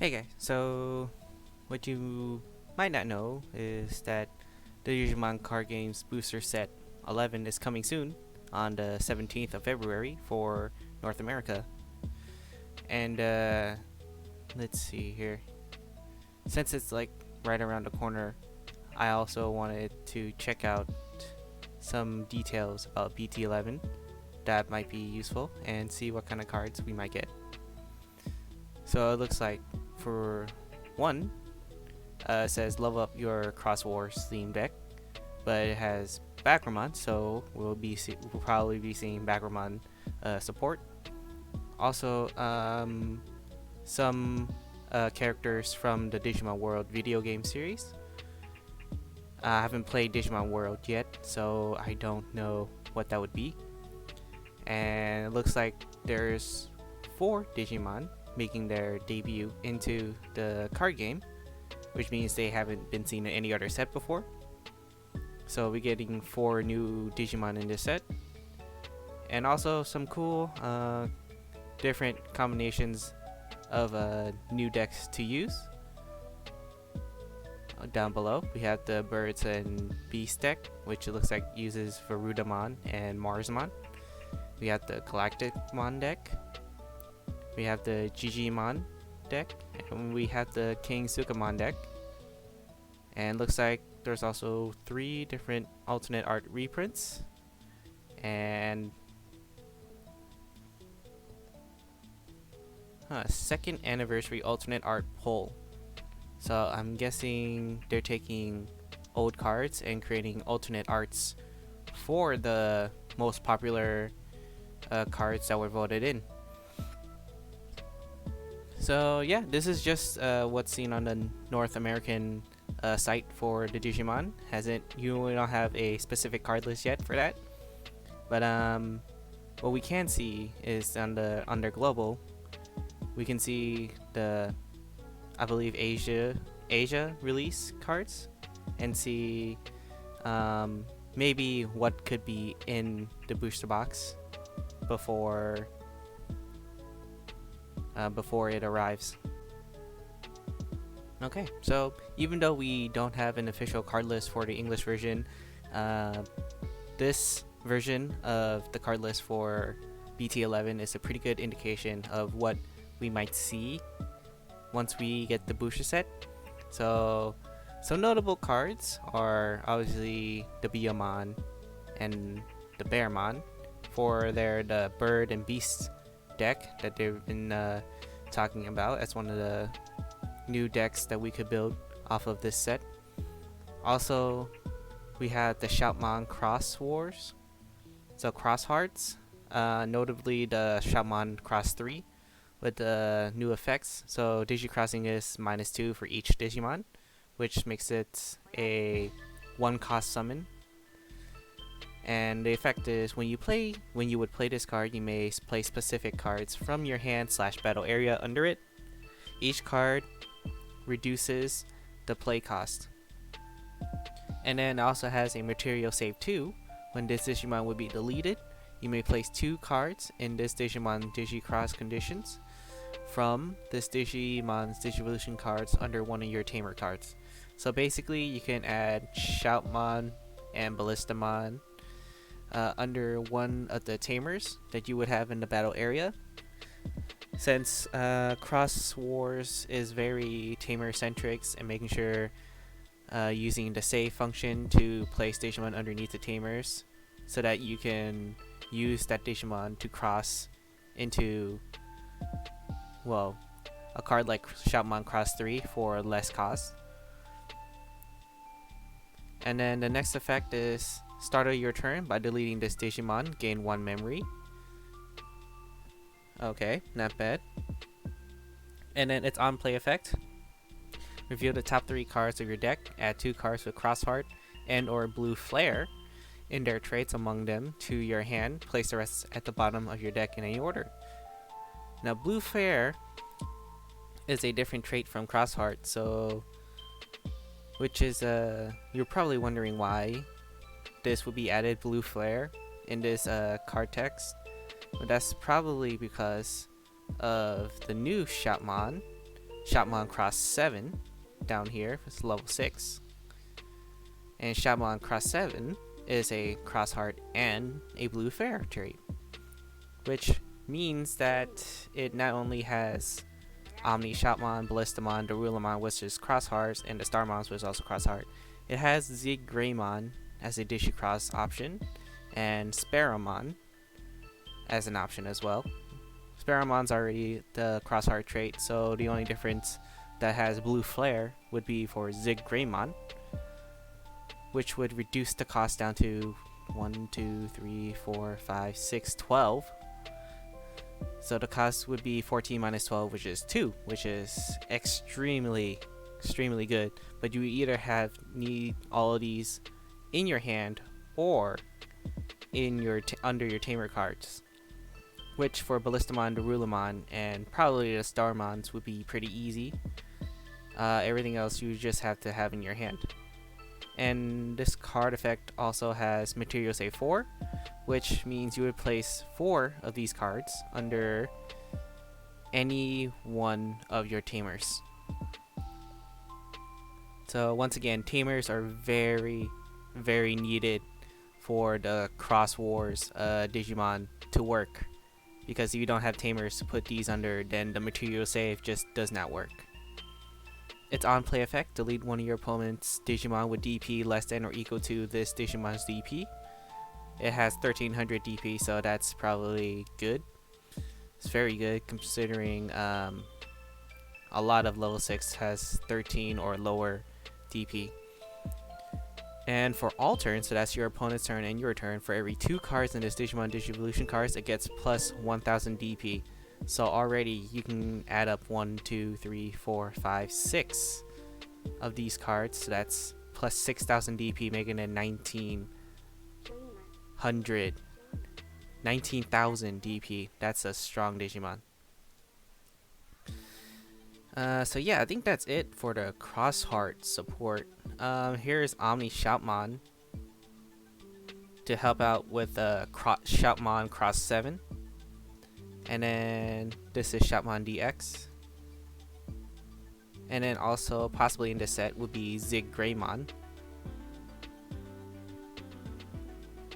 Hey guys, so what you might not know is that the Digimon card games booster set 11 is coming soon on the 17th of February for North America. And let's see here. Since it's like right around the corner, I also wanted to check out some details about BT11 that might be useful and see what kind of cards we might get. So it looks like for one, it says level up your Cross Wars theme deck, but it has Backramon, so we'll probably be seeing Backramon support. Also, some characters from the Digimon World video game series. I haven't played Digimon World yet, so I don't know what that would be. And it looks like there's 4 Digimon making their debut into the card game, which means they haven't been seen in any other set before. So we're getting 4 new Digimon in this set, and also some cool different combinations of new decks to use. Down below we have the Birds and Beasts deck, which it looks like uses Varudamon and Marsmon. We have the Galacticmon deck, we have the Digimon deck, and we have the King Sukamon deck. And looks like there's also 3 different alternate art reprints and second anniversary alternate art pull. So I'm guessing they're taking old cards and creating alternate arts for the most popular cards that were voted in. So yeah, this is just what's seen on the North American site for the Digimon. You don't have a specific card list yet for that, but what we can see is under global, we can see the, I believe, Asia release cards, and see maybe what could be in the booster box before it arrives. Okay, so even though we don't have an official card list for the English version, this version of the card list for BT11 is a pretty good indication of what we might see once we get the booster set. So some notable cards are obviously the Biyomon and the Bearmon for the Bird and Beast deck that they've been talking about as one of the new decks that we could build off of this set. Also, we have the Shoutmon Cross Wars, so Cross Hearts, notably the Shoutmon Cross 3 with the new effects. So Digicrossing is -2 for each Digimon, which makes it a 1-cost summon. And the effect is when you would play this card, you may play specific cards from your hand / battle area under it. Each card reduces the play cost. And then it also has a material save 2. When this Digimon would be deleted, you may place 2 cards in this Digimon Digicross conditions from this Digimon's Digivolution cards under one of your Tamer cards. So basically you can add Shoutmon and Ballistamon under one of the Tamers that you would have in the battle area. Since Cross Wars is very Tamer centric and making sure using the save function to place Digimon underneath the Tamers so that you can use that Digimon to cross into, well, a card like Shoutmon Cross 3 for less cost. And then the next effect is start of your turn by deleting this Digimon, gain 1 memory. Okay, not bad. And then its on play effect. Reveal the top 3 cards of your deck, add 2 cards with Crossheart and or Blue Flare in their traits among them to your hand, place the rest at the bottom of your deck in any order. Now Blue Flare is a different trait from Crossheart, so which is you're probably wondering why this would be added, Blue Flare, in this card text. But that's probably because of the new Shoutmon Shopmon Cross 7 down here. It's level 6. And Shopmon Cross 7 is a Cross Heart and a Blue Fair trait, which means that it not only has Omni Shopmon, Ballistamon, Darulamon, which is Cross Hearts, and the Starmons, which is also Cross Heart. It has Zig Greymon as a Digicross option, and Sparamon as an option as well. Sparamon's already the Cross Heart trait, so the only difference that has Blue Flare would be for Zig Greymon, which would reduce the cost down to 1, 2, 3, 4, 5, 6, 12. So the cost would be 14 minus 12, which is 2, which is extremely good. But you either need all of these in your hand or in your under your tamer cards, which for Ballistamon, Darulamon, and probably the Starmons would be pretty easy. Everything else you just have to have in your hand. And this card effect also has Material Save 4, which means you would place 4 of these cards under any one of your tamers. So once again, tamers are very needed for the Cross Wars Digimon to work, because if you don't have tamers to put these under, then the Material Save just does not work. Its on-play effect: delete one of your opponent's Digimon with DP less than or equal to this Digimon's DP. It has 1300 DP, so that's probably good. It's very good considering a lot of level 6 has 13 or lower DP. And for all turns, so that's your opponent's turn and your turn, for every 2 cards in this Digimon Digivolution cards, it gets plus 1000 DP. So already you can add up 1, 2, 3, 4, 5, 6 of these cards. So that's plus 6000 DP, making it 19,000 DP. That's a strong Digimon. So yeah, I think that's it for the Cross Heart support. Here's Omni Shoutmon to help out with Shoutmon Cross 7. And then this is Shoutmon DX. And then also possibly in this set would be Zig Greymon.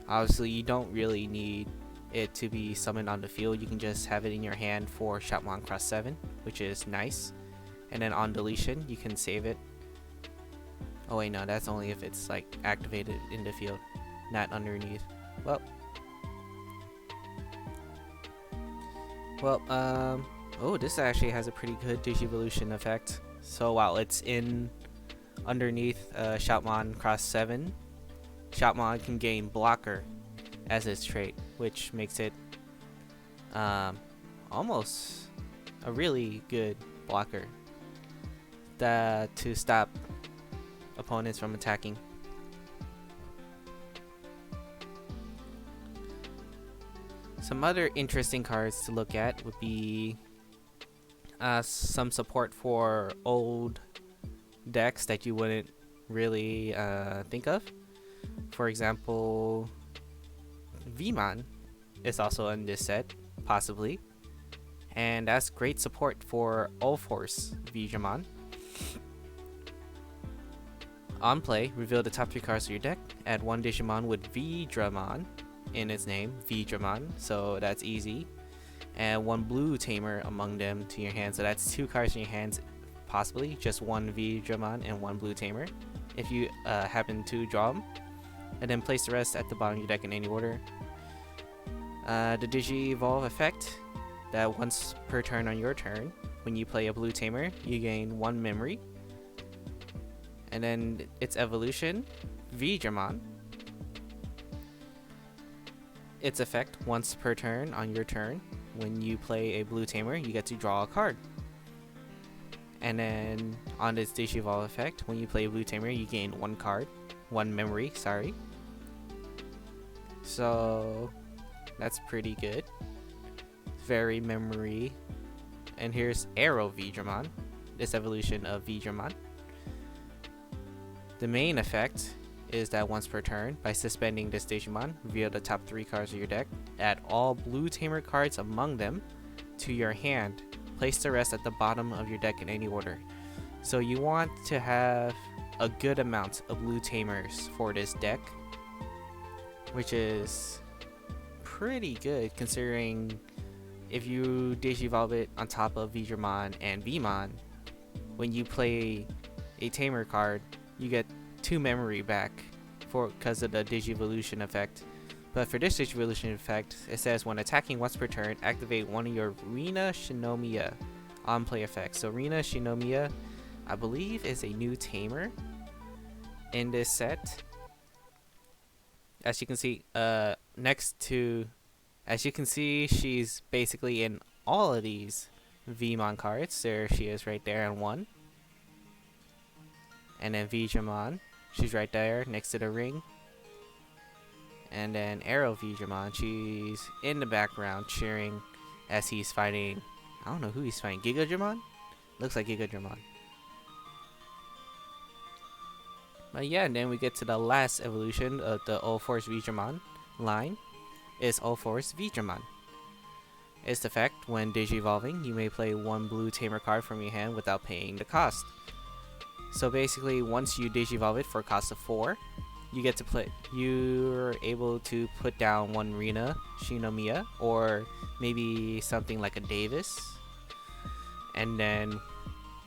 Obviously you don't really need it to be summoned on the field. You can just have it in your hand for Shoutmon Cross 7, which is nice. And then on deletion you can save it. Oh wait, no, that's only if it's like activated in the field, not underneath. Oh, this actually has a pretty good Digivolution effect. So while it's in underneath Shoutmon Cross 7, Shoutmon can gain Blocker as its trait, which makes it almost a really good blocker to stop opponents from attacking. Some other interesting cards to look at would be some support for old decks that you wouldn't really think of. For example, Vmon is also in this set, possibly. And that's great support for All-Force Digimon. On play, reveal the top 3 cards of your deck. Add 1 Digimon with Vidramon in its name, Vidramon, so that's easy. And 1 blue tamer among them to your hand, so that's 2 cards in your hands, possibly just 1 Vidramon and 1 blue tamer if you happen to draw them. And then place the rest at the bottom of your deck in any order. The Digi-Evolve effect, that once per turn on your turn, when you play a blue tamer, you gain 1 memory. And then its evolution, Vidramon. Its effect, once per turn on your turn, when you play a blue tamer, you get to draw a card. And then on its Digi-Evolve effect, when you play a blue tamer, you gain 1 memory, sorry. So that's pretty good. Very memory. And here's Arrow Vidramon, this evolution of Vidramon. The main effect is that once per turn, by suspending this Digimon, reveal the top 3 cards of your deck. Add all blue tamer cards among them to your hand Place the rest at the bottom of your deck in any order. So you want to have a good amount of blue tamers for this deck, which is pretty good considering if you Digivolve it on top of Vigramon and Vmon, when you play a tamer card, you get 2 memory back because of the Digivolution effect. But for this Digivolution effect, it says when attacking once per turn, activate one of your Rina Shinomiya on play effects. So Rina Shinomiya, I believe, is a new tamer in this set. As you can see, she's basically in all of these Vmon cards. There she is right there in one. And then Vigramon, she's right there next to the ring. And then Arrow Vigramon, she's in the background cheering as he's fighting, I don't know who he's fighting, Gigadramon? Looks like Gigadramon. But yeah, and then we get to the last evolution of the All-Force Vigramon line, is All-Force Vigramon. Its effect, when Digivolving, you may play 1 blue tamer card from your hand without paying the cost. So basically, once you Digivolve it for a cost of 4, you get to play. You're able to put down 1 Rina Shinomiya, or maybe something like a Davis. And then,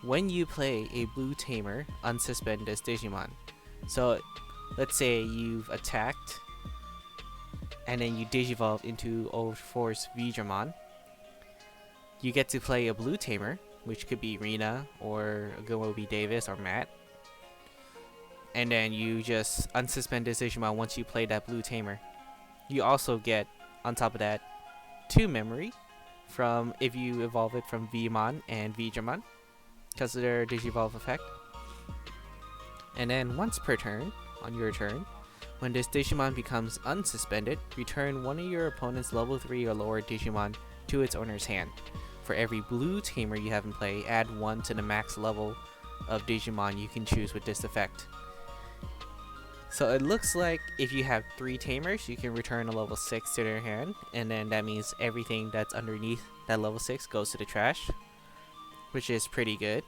when you play a blue tamer, unsuspend this Digimon. So, let's say you've attacked, and then you Digivolve into All-Force Vigramon. You get to play a blue tamer, which could be Rina, or a good one would be Davis or Matt. And then you just unsuspend this Digimon once you play that blue tamer. You also get, on top of that, 2 memory from if you evolve it from Vmon and Vigramon, because of their Digivolve effect. And then once per turn, on your turn, when this Digimon becomes unsuspended, return one of your opponent's level 3 or lower Digimon to its owner's hand. For every blue tamer you have in play, add 1 to the max level of Digimon you can choose with this effect. So it looks like if you have 3 tamers, you can return a level 6 to their hand, and then that means everything that's underneath that level 6 goes to the trash, which is pretty good.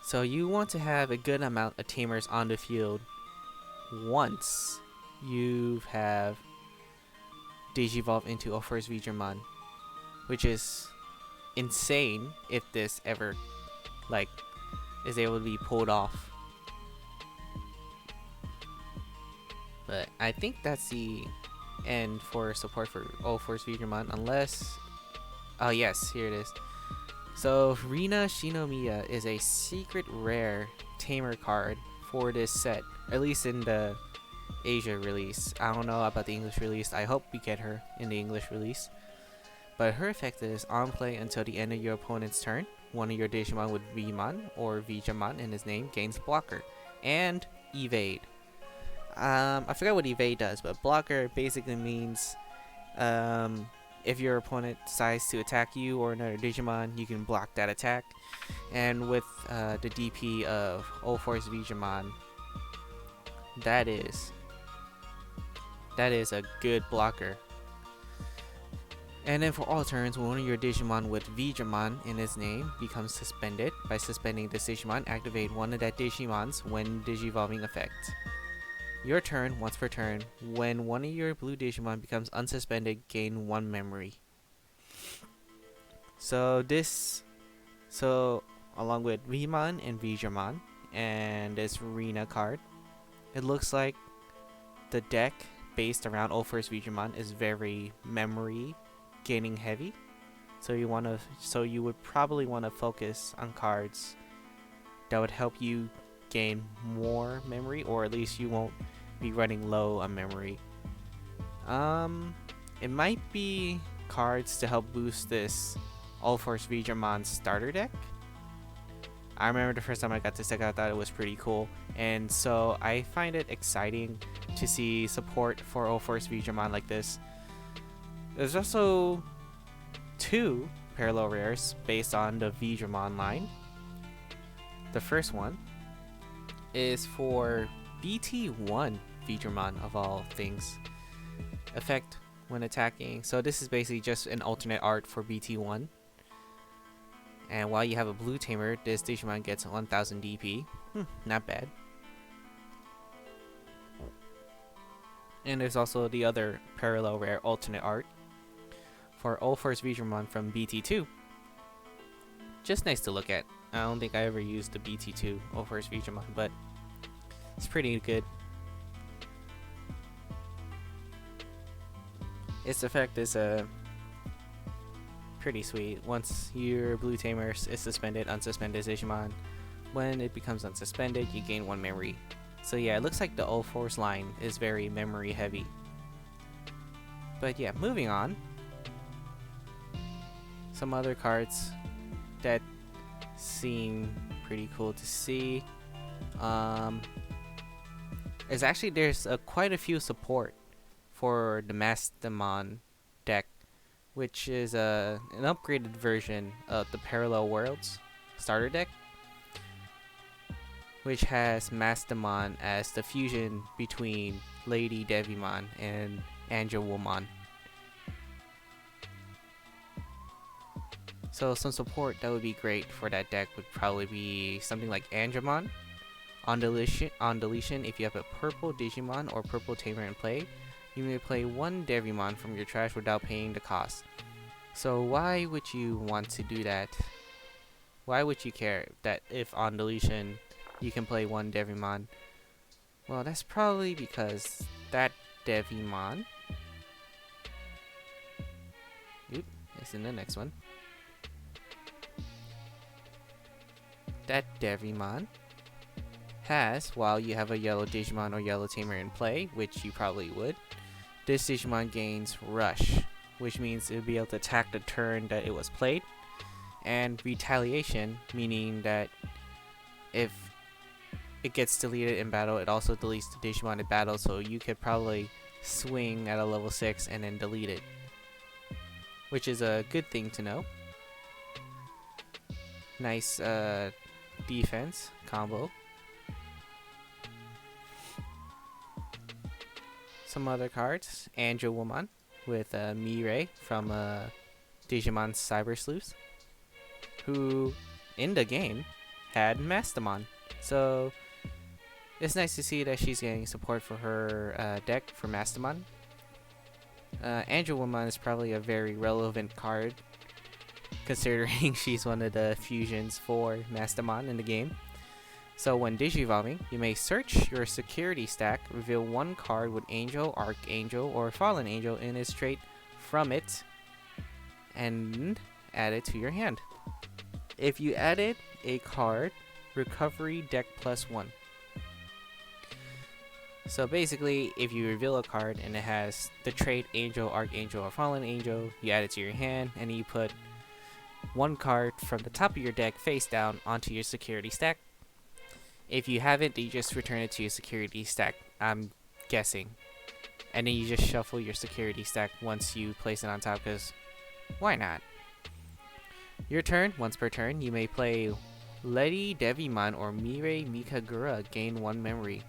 So you want to have a good amount of tamers on the field once you have Digivolve into All-Force Vigramon, which is insane if this ever is able to be pulled off. But I think that's the end for support for All-Force Vigramon, unless... Oh yes, here it is. So Rina Shinomiya is a secret rare tamer card for this set, at least in the Asia release. I don't know about the English release. I hope we get her in the English release. But her effect is on play until the end of your opponent's turn. One of your Digimon with Vmon or Vigramon in his name gains blocker and evade. I forgot what evade does, but blocker basically means if your opponent decides to attack you or another Digimon, you can block that attack. And with the DP of All-Force Vigramon, that is a good blocker. And then for all turns, when one of your Digimon with Vigramon in its name becomes suspended, by suspending this Digimon, activate one of that Digimon's when Digivolving effect. Your turn, once per turn, when one of your blue Digimon becomes unsuspended, gain 1 memory. So along with Vmon and Vigramon and this Rina card, it looks like the deck based around All-Force Vigramon is very memory gaining heavy. So you would probably want to focus on cards that would help you gain more memory, or at least you won't be running low on memory. It might be cards to help boost this All-Force Vigramon starter deck. I remember the first time I got this deck, I thought it was pretty cool, and so I find it exciting to see support for All-Force Vigramon like this. There's also 2 parallel rares based on the Vigramon line. The first one is for BT1 Vigramon of all things. Effect: when attacking. So this is basically just an alternate art for BT1. And while you have a blue tamer, this Digimon gets 1000 DP. Not bad. And there's also the other parallel rare alternate art for Ulforce Digimon from BT2. Just nice to look at. I don't think I ever used the BT2 Ulforce Digimon, but it's pretty good. Its effect is pretty sweet. Once your blue tamer is suspended, unsuspended Digimon. When it becomes unsuspended, you gain 1 memory. So yeah, it looks like the Ulforce line is very memory heavy. But yeah, moving on. Some other cards that seem pretty cool to see. There's quite a few support for the Mastamon deck, which is an upgraded version of the Parallel Worlds starter deck, which has Mastamon as the fusion between Lady Devimon and Angelwomon. So some support that would be great for that deck would probably be something like Angemon. On deletion, if you have a purple Digimon or purple Tamer in play, you may play 1 Devimon from your trash without paying the cost. So why would you want to do that? Why would you care that if on deletion you can play 1 Devimon? Well, that's probably because that Devimon... Oop, it's in the next one. That Devimon has, while you have a yellow Digimon or yellow Tamer in play, which you probably would, this Digimon gains Rush, which means it'll be able to attack the turn that it was played, and Retaliation, meaning that if it gets deleted in battle, it also deletes the Digimon in battle, so you could probably swing at a level 6 and then delete it, which is a good thing to know. Nice defense combo. Some other cards, Angelwomon with Mirai from Digimon Cyber Sleuth, who in the game had Mastamon. So it's nice to see that she's getting support for her deck for Mastamon. Angelwomon is probably a very relevant card considering she's one of the fusions for Mastamon in the game. So when Digivolving, you may search your security stack, reveal 1 card with Angel, Archangel, or Fallen Angel in its trait from it, and add it to your hand. If you added a card, recovery deck +1. So basically, if you reveal a card and it has the trait Angel, Archangel, or Fallen Angel, you add it to your hand, and you put 1 card from the top of your deck face down onto your security stack. If you haven't, you just return it to your security stack, I'm guessing. And then you just shuffle your security stack once you place it on top, because why not? Your turn, once per turn, you may play Lady Devimon or Mirai Mikagura, gain 1 memory.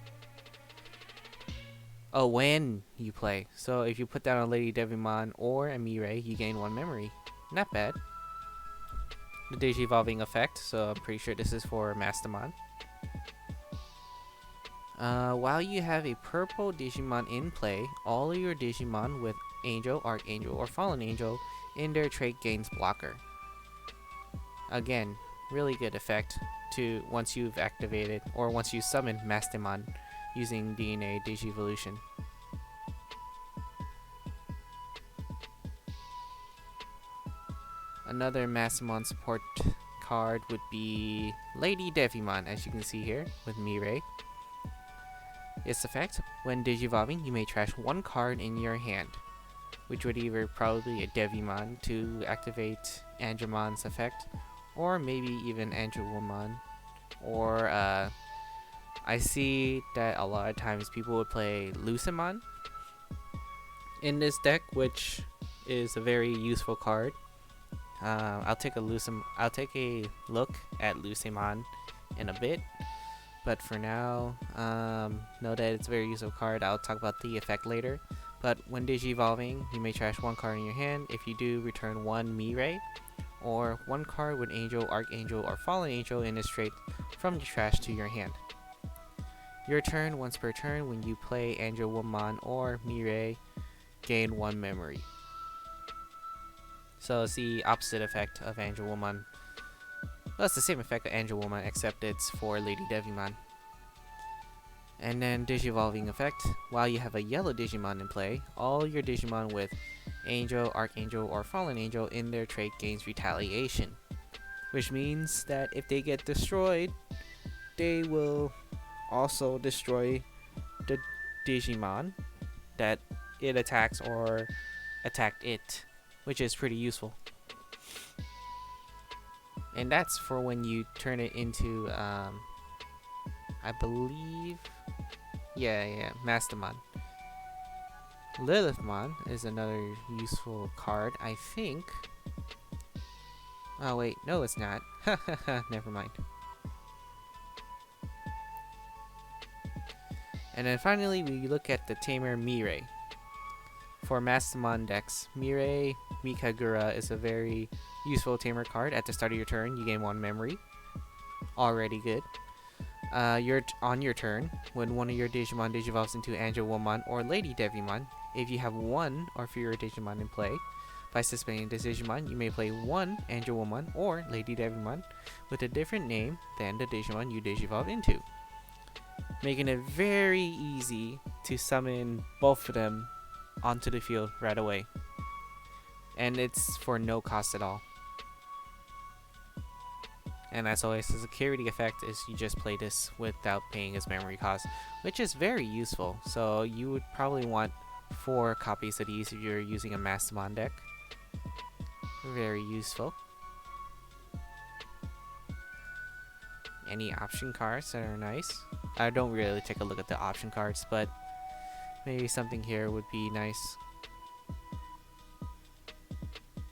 Oh, when you play. So if you put down a Lady Devimon or a Mirai, you gain 1 memory. Not bad. The Digivolving effect, so I'm pretty sure this is for Mastamon. While you have a purple Digimon in play, all of your Digimon with Angel, Archangel, or Fallen Angel in their trait gains blocker. Again, really good effect to once you've activated or once you summon Mastamon using DNA Digivolution. Another Mastamon support card would be Lady Devimon, as you can see here with Mirai. Its effect, when Digivolving, you may trash 1 card in your hand, which would either probably a Devimon to activate Angemon's effect, or maybe even Angelwomon, or I see that a lot of times people would play Lucemon in this deck, which is a very useful card. I'll take a look at Lucemon in a bit, but for now, know that it's a very useful card. I'll talk about the effect later. But when Digivolving, you may trash one card in your hand. If you do, return one Mirai, or one card with Angel, Archangel, or Fallen Angel in its trait from the trash to your hand. Your turn, once per turn, when you play Angel Woman or Mirai, gain one memory. So it's the opposite effect of Angel Woman. Well, it's the same effect of Angel Woman, except it's for Lady Devimon. And then Digivolving effect. While you have a yellow Digimon in play, all your Digimon with Angel, Archangel, or Fallen Angel in their trait gains Retaliation. Which means that if they get destroyed, they will also destroy the Digimon that it attacks or attacked it, which is pretty useful. And that's for when you turn it into, I believe, yeah, Mastermon. Lilithmon is another useful card, I think. Oh wait, no it's not. Never mind. And then finally we look at the Tamer Mirai. For Mastermon decks, Mirai Mikagura is a very useful Tamer card. At the start of your turn, you gain one memory. Already good. On your turn, when one of your Digimon digivolves into Angel Woman or Lady Devimon, if you have one or fewer Digimon in play, by suspending this Digimon, you may play one Angel Woman or Lady Devimon with a different name than the Digimon you digivolve into, making it very easy to summon both of them onto the field right away. And it's for no cost at all. And as always, the security effect is you just play this without paying its memory cost, which is very useful. So you would probably want 4 copies of these if you're using a Mastermon deck. Very useful. Any option cards that are nice. I don't really take a look at the option cards, but maybe something here would be nice.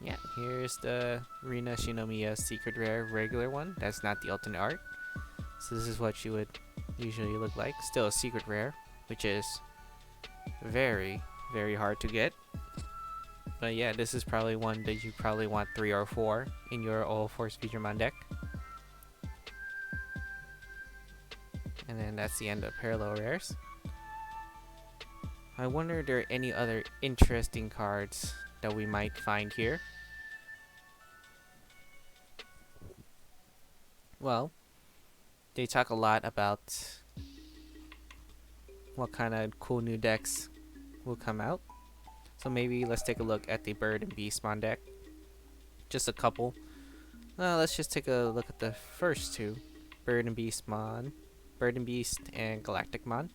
Yeah, here's the Rina Shinomiya Secret Rare regular one. That's not the alternate art. So this is what she would usually look like. Still a secret rare, which is very, very hard to get. But yeah, this is probably one that you probably want 3 or 4 in your All Force Featuremon deck. And then that's the end of parallel rares. I wonder if there are any other interesting cards that we might find here. Well, they talk a lot about what kind of cool new decks will come out. So maybe let's take a look at the Bird and Beastmon deck. Just a couple. Let's just take a look at the first two. Bird and Beastmon. Bird and Beast and Galacticmon.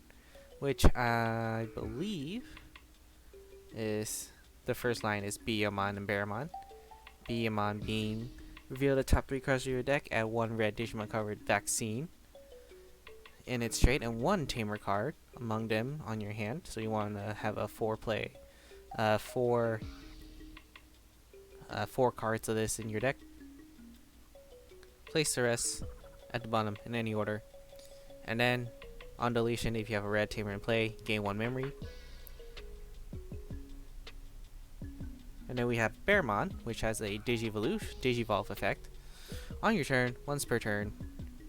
Which I believe is... the first line is Beamon and Bearmon. Beamon being... reveal the top 3 cards of your deck, add 1 red Digimon covered Vaccine in its trait, and 1 Tamer card among them on your hand. So you want to have a 4 cards of this in your deck. Place the rest at the bottom in any order. And then, on deletion, if you have a red Tamer in play, gain 1 memory. And then we have Bearmon, which has a Digivolve effect. On your turn, once per turn,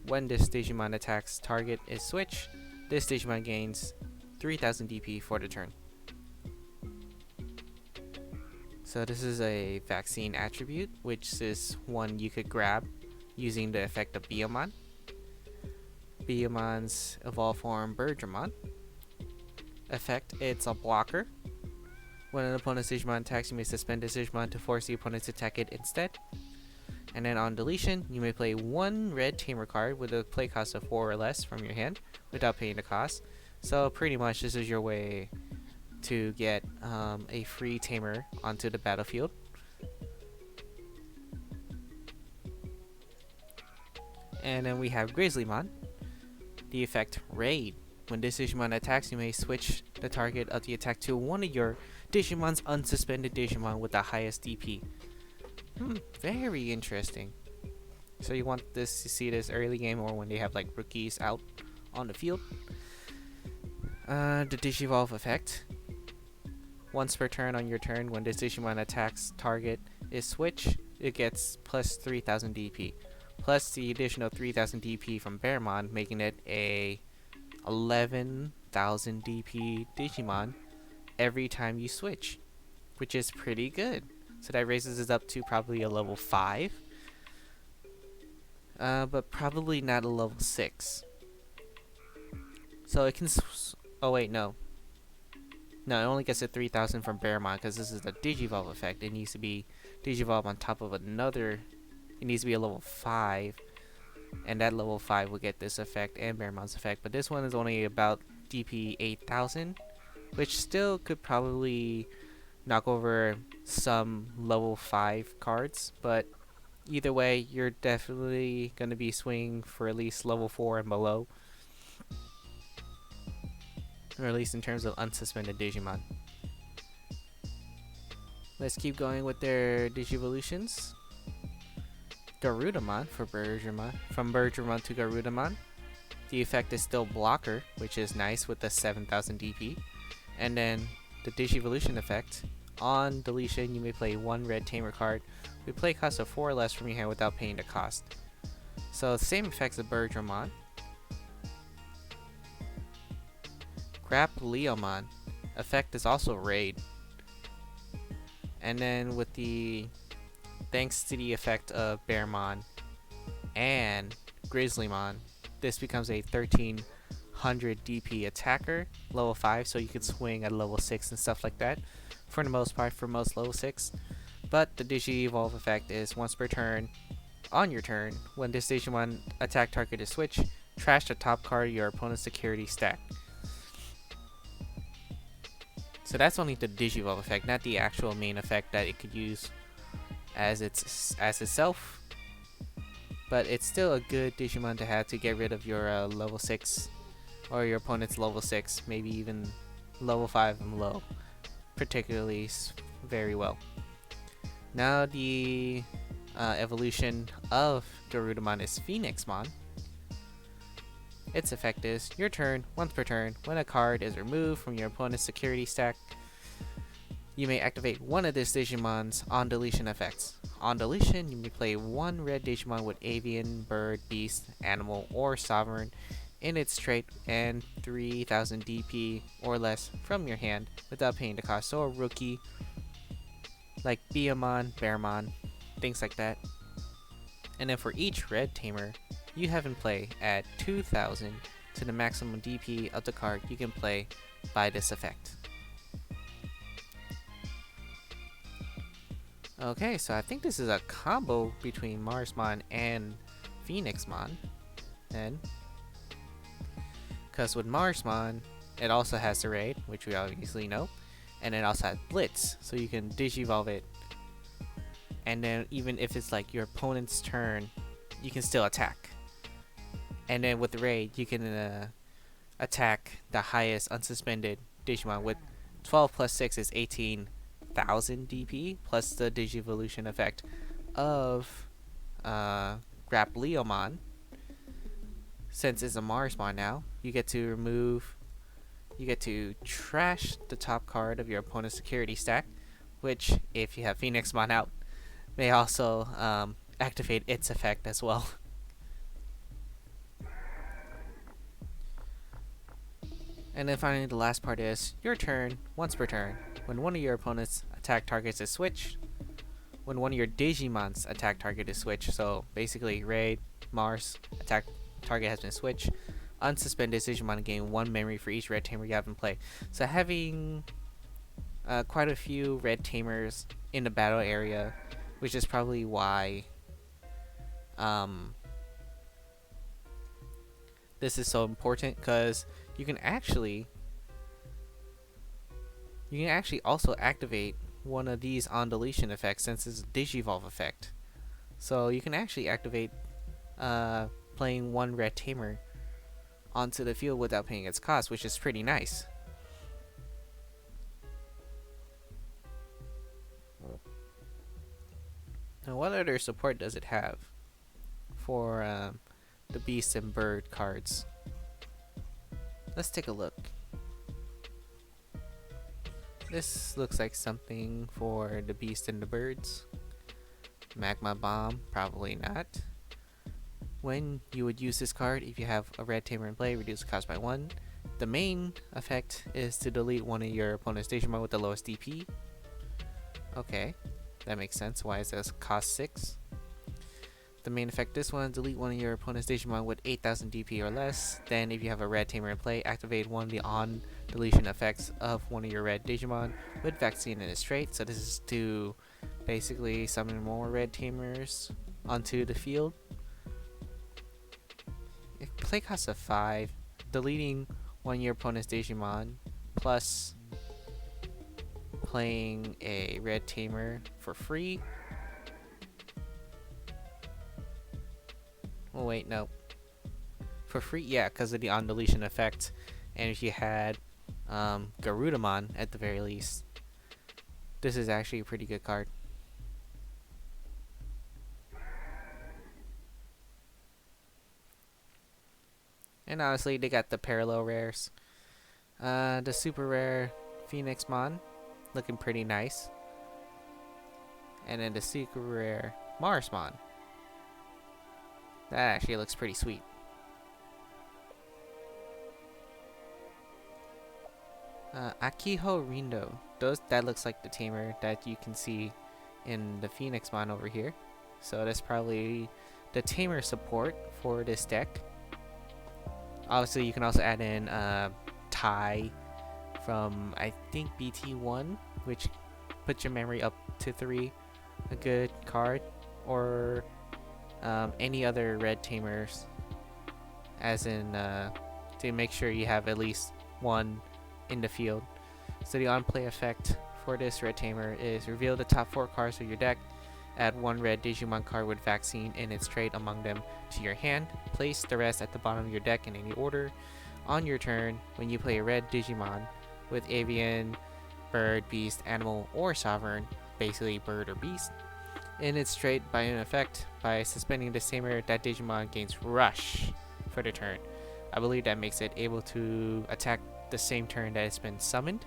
when this Digimon attacks target is switched, this Digimon gains 3000 DP for the turn. So this is a vaccine attribute, which is one you could grab using the effect of Beamon. Beamon's evolved form Birdramon. Effect, it's a blocker. When an opponent's Digimon attacks, you may suspend this Digimon to force the opponent to attack it instead. And then on deletion, you may play 1 red Tamer card with a play cost of 4 or less from your hand without paying the cost. So pretty much this is your way to get a free Tamer onto the battlefield. And then we have Grizzlymon. The effect Raid. When this Digimon attacks, you may switch the target of the attack to one of your Digimon's unsuspended Digimon with the highest DP. Very interesting. So you want this to see this early game or when they have like rookies out on the field. The Digivolve effect. Once per turn on your turn, when this Digimon attacks target is switched, it gets plus 3000 DP. Plus the additional 3000 DP from Bearmon, making it a 11,000 DP Digimon every time you switch, which is pretty good. So that raises it up to probably a level 5, but probably not a level 6. So it can. Oh wait, no. No, it only gets a 3000 from Bearmon because this is the Digivolve effect. It needs to be Digivolve on top of another. It needs to be a level 5, and that level 5 will get this effect and Bearmon's effect. But this one is only about DP 8000, which still could probably knock over some level 5 cards. But either way, you're definitely going to be swinging for at least level 4 and below. Or at least in terms of unsuspended Digimon. Let's keep going with their Digivolutions. Garudamon for Bergermon. From Bergermon to Garudamon. The effect is still Blocker, which is nice with the 7000 DP. And then the Digivolution effect. On deletion, you may play one red Tamer card with play cost of 4 or less from your hand without paying the cost. So, same effects as Bergermon. Grapleomon. Effect is also Raid. And then with the thanks to the effect of Bearmon and Grizzlymon, this becomes a 1300 DP attacker, level 5, so you can swing at level 6 and stuff like that, for the most part, for most level 6. But the Digi-Evolve effect is once per turn, on your turn, when this Digimon attack target is switched, trash the top card of your opponent's security stack. So that's only the Digivolve effect, not the actual main effect that it could use as itself. But it's still a good Digimon to have to get rid of your level 6 or your opponent's level 6, maybe even level 5 and below, particularly very well. Now the evolution of Garudamon is Phoenixmon. Its effect is, your turn, once per turn, when a card is removed from your opponent's security stack, you may activate one of this Digimon's on deletion effects. On deletion, you may play one red Digimon with Avian, Bird, Beast, Animal, or Sovereign in its trait and 3000 DP or less from your hand without paying the cost. So a rookie, like Beamon, Bearmon, things like that. And then for each red Tamer you have in play, add 2000 to the maximum DP of the card you can play by this effect. Okay, so I think this is a combo between Marsmon and Phoenixmon. And because with Marsmon, it also has the Raid, which we obviously know, and it also has Blitz, so you can Digivolve it. And then even if it's like your opponent's turn, you can still attack. And then with the Raid, you can attack the highest unsuspended Digimon with 12 plus 6 is 18,000 DP, plus the Digivolution effect of Grapleomon. Since it's a Marsmon now, you get to trash the top card of your opponent's security stack, which, if you have Phoenixmon out, may also activate its effect as well. And then finally, the last part is your turn, once per turn. When one of your opponent's attack targets is switched, when one of your Digimon's attack target is switched, so basically Raid, Mars, attack target has been switched, unsuspended Digimon gain 1 memory for each red tamer you have in play. So having quite a few red tamers in the battle area, which is probably why this is so important, because you can actually also activate one of these on deletion effects, since it's a Digivolve effect. So you can actually activate playing one red tamer onto the field without paying its cost, which is pretty nice. Now, what other support does it have for the Beast and Bird cards? Let's take a look. This looks like something for the beast and the birds. Magma bomb, probably not. When you would use this card, if you have a red tamer in play, reduce the cost by 1. The main effect is to delete one of your opponent's Digimon with the lowest DP. Okay, that makes sense. Why is this cost 6? The main effect this one, delete one of your opponent's Digimon with 8000 DP or less. Then if you have a red tamer in play, activate one of the on deletion effects of one of your red Digimon with vaccine in its trait. So this is to basically summon more red tamers onto the field. If play cost of 5, deleting one of your opponent's Digimon plus playing a red tamer for free. Oh wait, no. For free, yeah, because of the on deletion effect. And if you had Garudamon at the very least, this is actually a pretty good card. And honestly, they got the parallel rares. The super rare Phoenixmon, looking pretty nice. And then the super rare Marsmon. That actually looks pretty sweet. Akiho Rindo. That looks like the tamer that you can see in the Phoenixmon over here. So that's probably the tamer support for this deck. Obviously, you can also add in Tai from, I think, BT1, which puts your memory up to 3. A good card. Or any other red tamers, as in to make sure you have at least one in the field. So the on-play effect for this red tamer is reveal the top 4 cards of your deck, add 1 red Digimon card with vaccine in its trait among them to your hand, place the rest at the bottom of your deck in any order. On your turn, when you play a red Digimon with avian, bird, beast, animal, or sovereign, basically bird or beast, in its trait by an effect, by suspending this tamer, that Digimon gains rush for the turn. I believe that makes it able to attack the same turn that it's been summoned.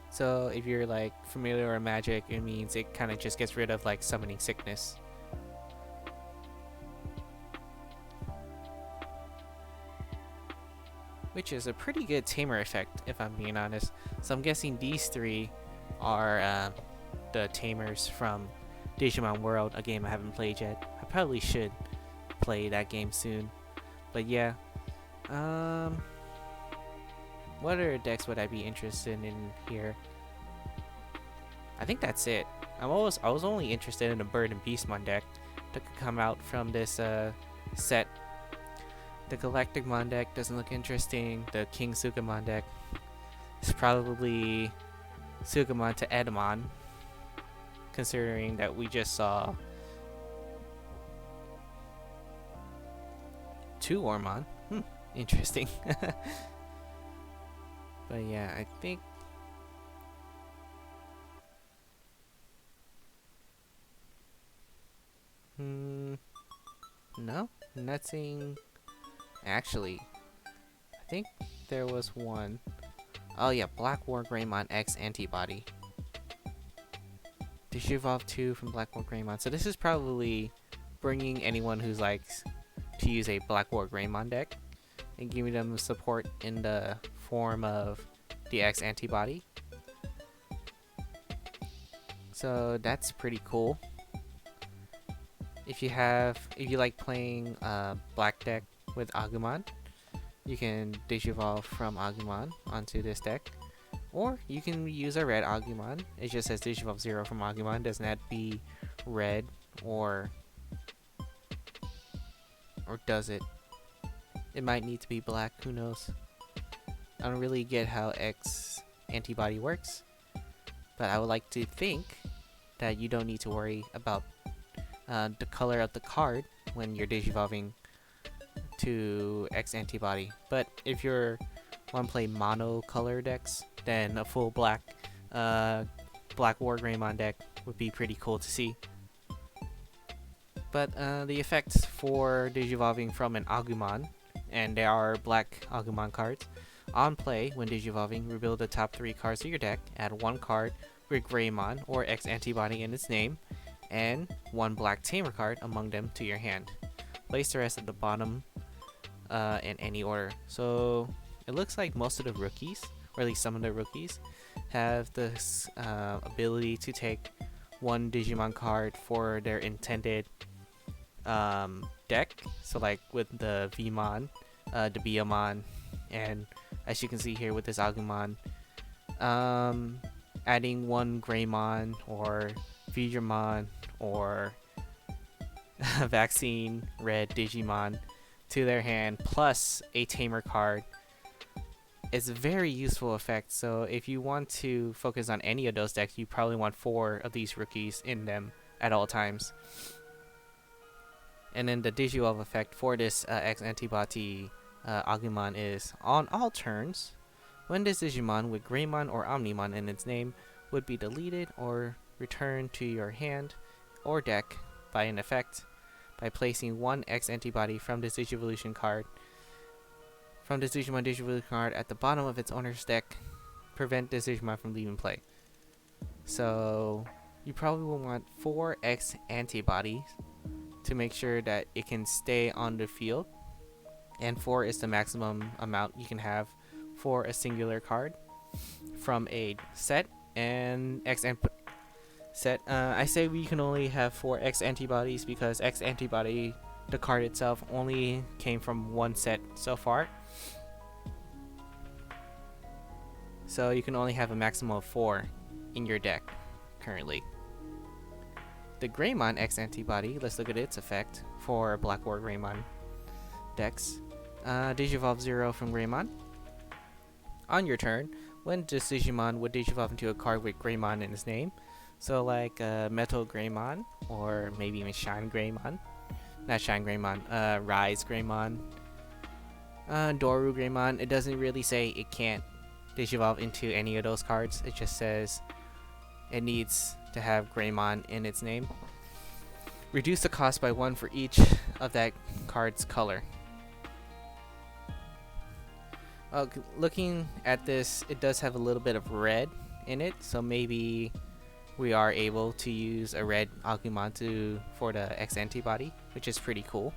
So if you're like familiar with Magic, it means it kind of just gets rid of like summoning sickness. Which is a pretty good tamer effect, if I'm being honest. So I'm guessing these 3 are the tamers from Digimon World, a game I haven't played yet. I probably should play that game soon. But yeah, what other decks would I be interested in here? I think that's it. I was only interested in a Bird and Beastmon deck that could come out from this set. The Galacticmon deck doesn't look interesting. The King Sukamon deck is probably Sukamon to Edamon, considering that we just saw 2 Ormon. Interesting. But yeah, I think no, nothing. Actually, I think there was one. Oh yeah, Black War Greymon X Antibody. Digivolve 2 from Black War Greymon. So this is probably bringing anyone who's like to use a Black War Greymon deck and giving them support in the form of the X Antibody. So that's pretty cool. If you like playing black deck with Agumon, you can Digivolve from Agumon onto this deck. Or you can use a red Agumon. It just says Digivolve 0 from Agumon. Doesn't have to be red, or does it? It might need to be black, who knows? I don't really get how X Antibody works, but I would like to think that you don't need to worry about the color of the card when you're Digivolving to X Antibody. But if you're want to play mono color decks, then a full black Black War Greymon deck would be pretty cool to see. But the effects for Digivolving from an Agumon, and there are black Agumon cards, On play, when digivolving, reveal the top 3 cards of your deck, add 1 card with Greymon or X antibody in its name, and 1 black tamer card among them to your hand. Place the rest at the bottom in any order. So it looks like most of the rookies, or at least some of the rookies, have this ability to take 1 Digimon card for their intended deck. So like with the Vmon, the Biomon, and as you can see here with this Agumon, adding 1 Greymon or Veedramon or Vaccine Red Digimon to their hand plus a Tamer card is a very useful effect. So if you want to focus on any of those decks, you probably want 4 of these rookies in them at all times. And then the Digivolve effect for this X Antibody Agumon is, on all turns, when this Digimon with Greymon or Omnimon in its name would be deleted or returned to your hand or deck by an effect by placing 1 X Antibody from this Digivolution card at the bottom of its owner's deck. Prevent this Digimon from leaving play. So you probably will want 4 X Antibodies to make sure that it can stay on the field, and 4 is the maximum amount you can have for a singular card from a set. And I say we can only have 4 X Antibodies because X Antibody, the card itself, only came from 1 set so far. So you can only have a maximum of 4 in your deck currently. The Greymon X Antibody, let's look at its effect for Black War Greymon decks. Digivolve 0 from Greymon. On your turn, when this Digimon would digivolve into a card with Greymon in its name, so like Metal Greymon, or maybe even Shine Greymon. Not Shine Greymon, Rise Greymon, Doru Greymon. It doesn't really say it can't digivolve into any of those cards. It just says it needs to have Greymon in its name. Reduce the cost by 1 for each of that card's color. Looking at this, it does have a little bit of red in it, so maybe we are able to use a red Agumon for the X Antibody, which is pretty cool.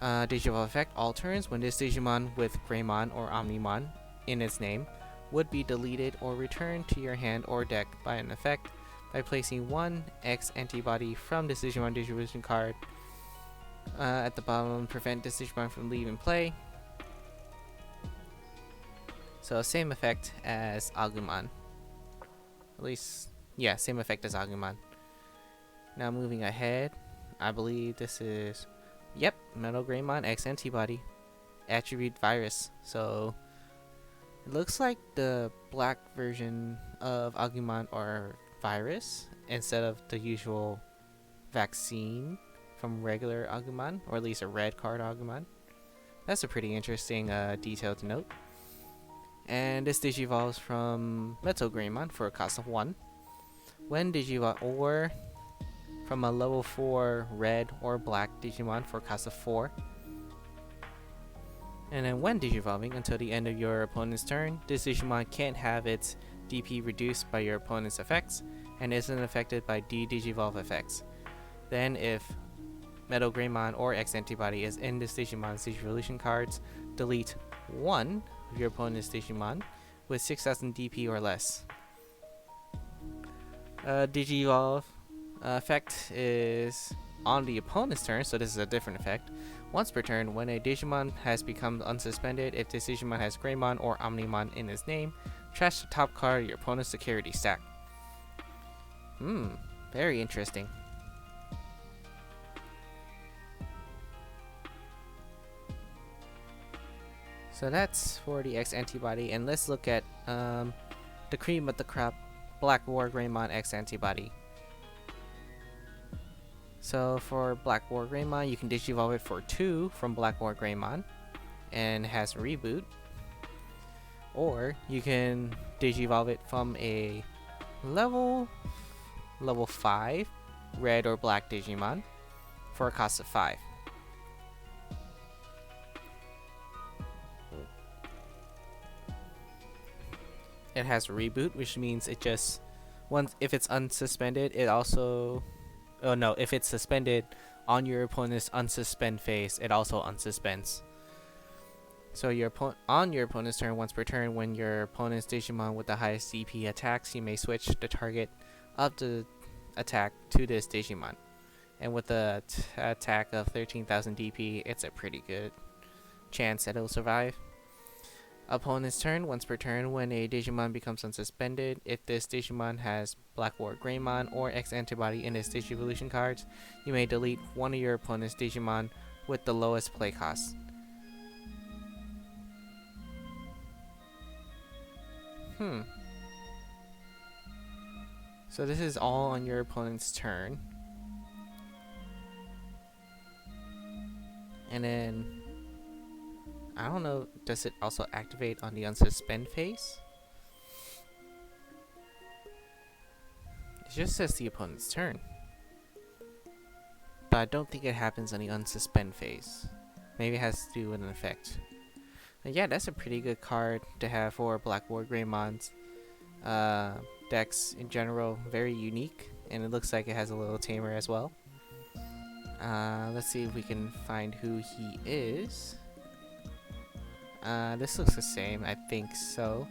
Digivolve effect, all turns, when this Digimon with Greymon or Omnimon in its name would be deleted or returned to your hand or deck by an effect by placing 1 X Antibody from this Digimon Digivolution card at the bottom. Prevent this Digimon from leaving play. So same effect as Agumon. At least, yeah, same effect as Agumon. Now moving ahead, I believe this is, yep, Metal Greymon X Antibody. Attribute Virus. So it looks like the black version of Agumon or Virus instead of the usual Vaccine from regular Agumon, or at least a red card Agumon. That's a pretty interesting detail to note. And this digivolves from Metal Greymon for a cost of 1. When digivolve, or from a level 4 red or black Digimon for a cost of 4. And then when digivolving until the end of your opponent's turn, this Digimon can't have its DP reduced by your opponent's effects and isn't affected by digivolve effects. Then if Metal Greymon or X Antibody is in this Digimon's Digivolution cards, delete 1 of your opponent's Digimon with 6000 DP or less. Digivolve effect is on the opponent's turn, so this is a different effect. Once per turn, when a Digimon has become unsuspended, if this Digimon has Greymon or Omnimon in its name, trash the top card of your opponent's security stack. Very interesting. So that's for the X Antibody, and let's look at the cream of the crop Black War Greymon X Antibody. So for Black War Greymon, you can digivolve it for 2 from Black War Greymon and has a reboot, or you can digivolve it from a level 5 red or black Digimon for a cost of 5. it has a reboot, which means it just once if it's unsuspended, it also oh no, if it's suspended on your opponent's unsuspend phase, it also unsuspends. So on your opponent's turn, once per turn, when your opponent's Digimon with the highest DP attacks, you may switch the target of the attack to this Digimon. And with the attack of 13,000 DP, it's a pretty good chance that it'll survive. Opponent's turn, once per turn, when a Digimon becomes unsuspended, if this Digimon has Black War Greymon or X Antibody in its Digivolution cards, you may delete one of your opponent's Digimon with the lowest play cost. So this is all on your opponent's turn. And then, I don't know, does it also activate on the unsuspend phase? It just says the opponent's turn. But I don't think it happens on the unsuspend phase. Maybe it has to do with an effect. But yeah, that's a pretty good card to have for Black War Greymon's decks in general. Very unique, and it looks like it has a little tamer as well. Let's see if we can find who he is. This looks the same, I think so,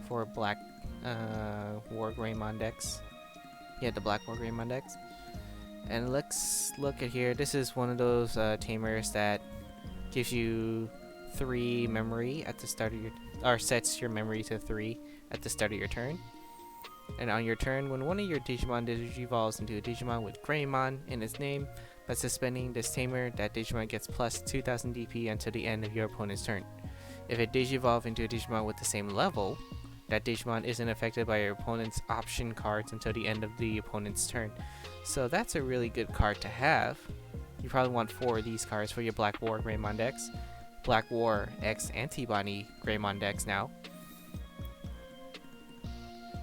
for Black War Greymon decks. Yeah, the Black War Greymon decks. And let's look at here. This is one of those tamers that gives you 3 memory at the start of your, or sets your memory to 3 at the start of your turn. And on your turn, when one of your Digimon digivolves into a Digimon with Greymon in its name, by suspending this tamer, that Digimon gets plus 2000 DP until the end of your opponent's turn. If it digivolves into a Digimon with the same level, that Digimon isn't affected by your opponent's option cards until the end of the opponent's turn. So that's a really good card to have. You probably want 4 of these cards for your Black War Greymon decks. Black War X Antibody Greymon decks now.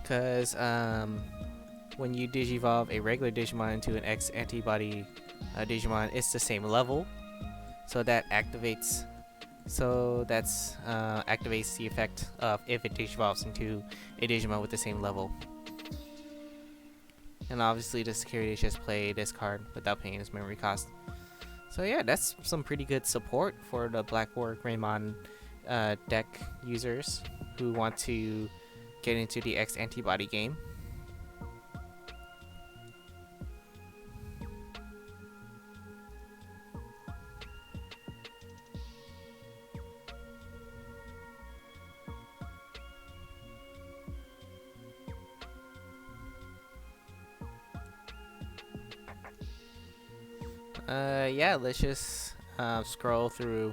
Because when you digivolve a regular Digimon into an X Antibody Digimon, it's the same level. So that activates. So that's activates the effect of if it digivolves into a Digimon with the same level. And obviously the security is just play this card without paying its memory cost. So yeah, that's some pretty good support for the Black War Greymon deck users who want to get into the X Antibody game. Yeah, let's just scroll through,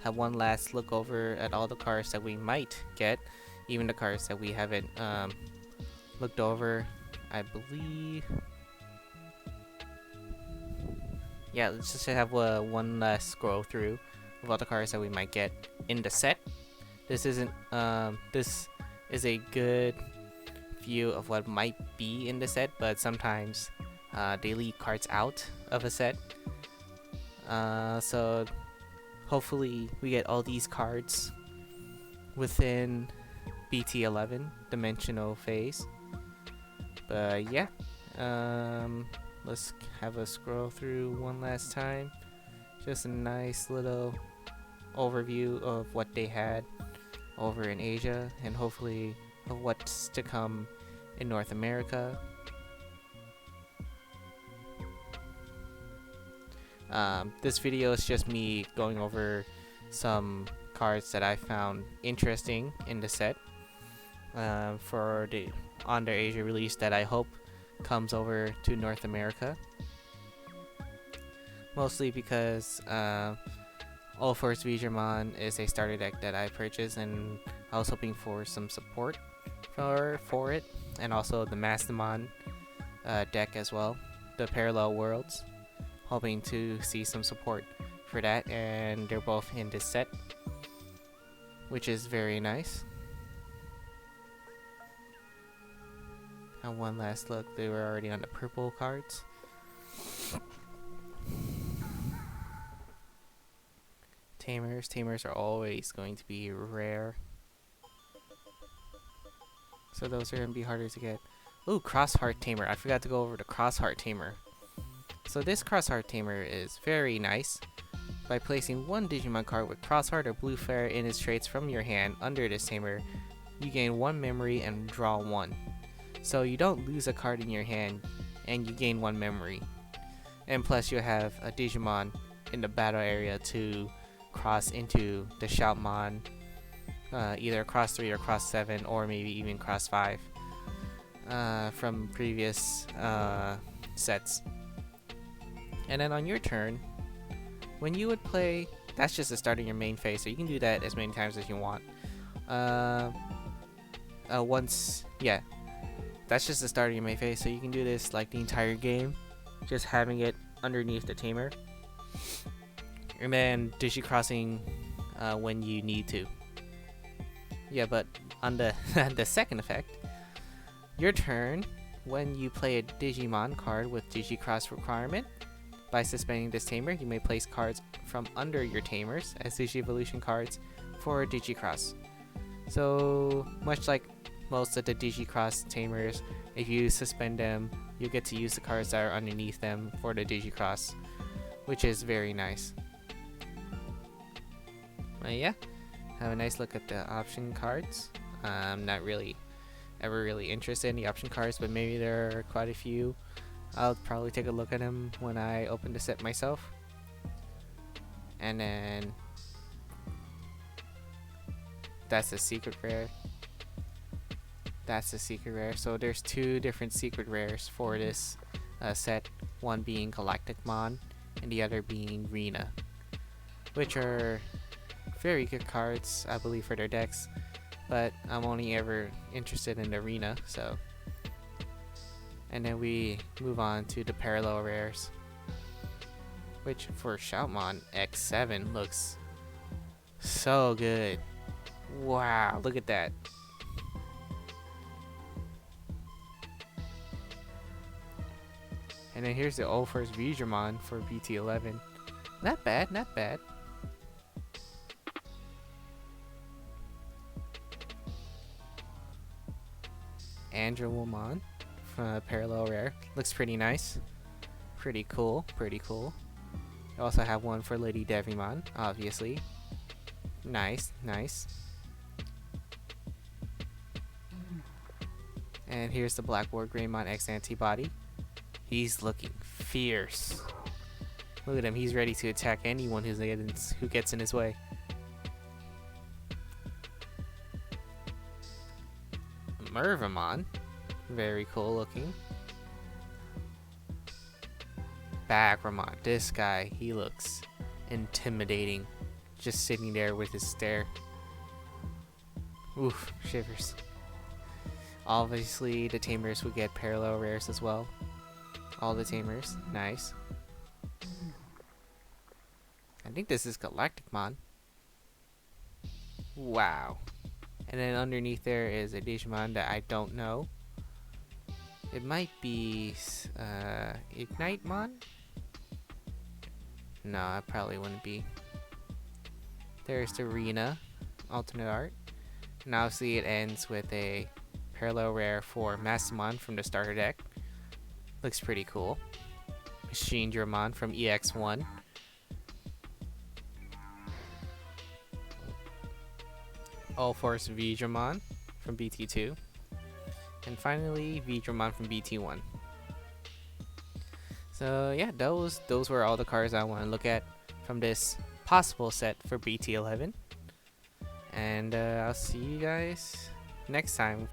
have one last look over at all the cards that we might get, even the cards that we haven't looked over, I believe. Yeah, let's just have one last scroll through of all the cards that we might get in the set. This isn't this is a good view of what might be in the set, but sometimes they leave cards out of a set. So hopefully we get all these cards within BT11 dimensional phase. But yeah, let's have a scroll through one last time. Just a nice little overview of what they had over in Asia, and hopefully of what's to come in North America. This video is just me going over some cards that I found interesting in the set for the on their Asia release that I hope comes over to North America. Mostly because All Force Digimon is a starter deck that I purchased, and I was hoping for some support for it, and also the Mastamon deck as well, the Parallel Worlds. Hoping to see some support for that, and they're both in this set, which is very nice. And one last look, they were already on the purple cards. Tamers are always going to be rare. So those are gonna be harder to get. Ooh, Crossheart Tamer. I forgot to go over the Crossheart Tamer. So this Crossheart Tamer is very nice. By placing one Digimon card with Crossheart or Blue Flare in its traits from your hand under this Tamer, you gain 1 memory and draw 1. So you don't lose a card in your hand, and you gain 1 memory. And plus you have a Digimon in the battle area to cross into the Shoutmon, either cross 3 or cross 7, or maybe even cross 5 from previous sets. And then on your turn, when you would play, that's just the start of your main phase, so you can do that as many times as you want. That's just the start of your main phase, so you can do this like the entire game, just having it underneath the Tamer, and then Digicrossing when you need to. Yeah, but on the the second effect, your turn, when you play a Digimon card with Digicross requirement, by suspending this Tamer, you may place cards from under your Tamers as Digi-Evolution cards for Digicross. So, much like most of the Digicross Tamers, if you suspend them, you get to use the cards that are underneath them for the Digicross, which is very nice. Yeah, have a nice look at the option cards. I'm not really ever really interested in the option cards, but maybe there are quite a few. I'll probably take a look at them when I open the set myself. And then that's a secret rare. That's a secret rare. So there's 2 different secret rares for this set. One being Galacticmon and the other being Rena, which are very good cards, I believe, for their decks. But I'm only ever interested in the Rena, so. And then we move on to the parallel rares, which for Shoutmon X7 looks so good. Wow, look at that. And then here's the old first Digimon for BT11. Not bad, not bad. Andromon. Parallel rare. Looks pretty nice. Pretty cool. Pretty cool. I also have one for Lady Devimon, obviously. Nice. Nice. And here's the Blackboard Greymon X Antibody. He's looking fierce. Look at him. He's ready to attack anyone who gets in his way. Mervamon. Very cool looking. Bagramon. This guy, he looks intimidating. Just sitting there with his stare. Oof, shivers. Obviously, the Tamers would get parallel rares as well. All the Tamers. Nice. I think this is Galacticmon. Wow. And then underneath there is a Digimon that I don't know. It might be Ignite-mon? No, it probably wouldn't be. There's the Rena alternate art. And obviously it ends with a parallel rare for Mastamon from the starter deck. Looks pretty cool. Machine Dramon from EX1. All Force Vidramon from BT2. And finally, Vidramon from BT1. So yeah, those were all the cards I want to look at from this possible set for BT11. And I'll see you guys next time.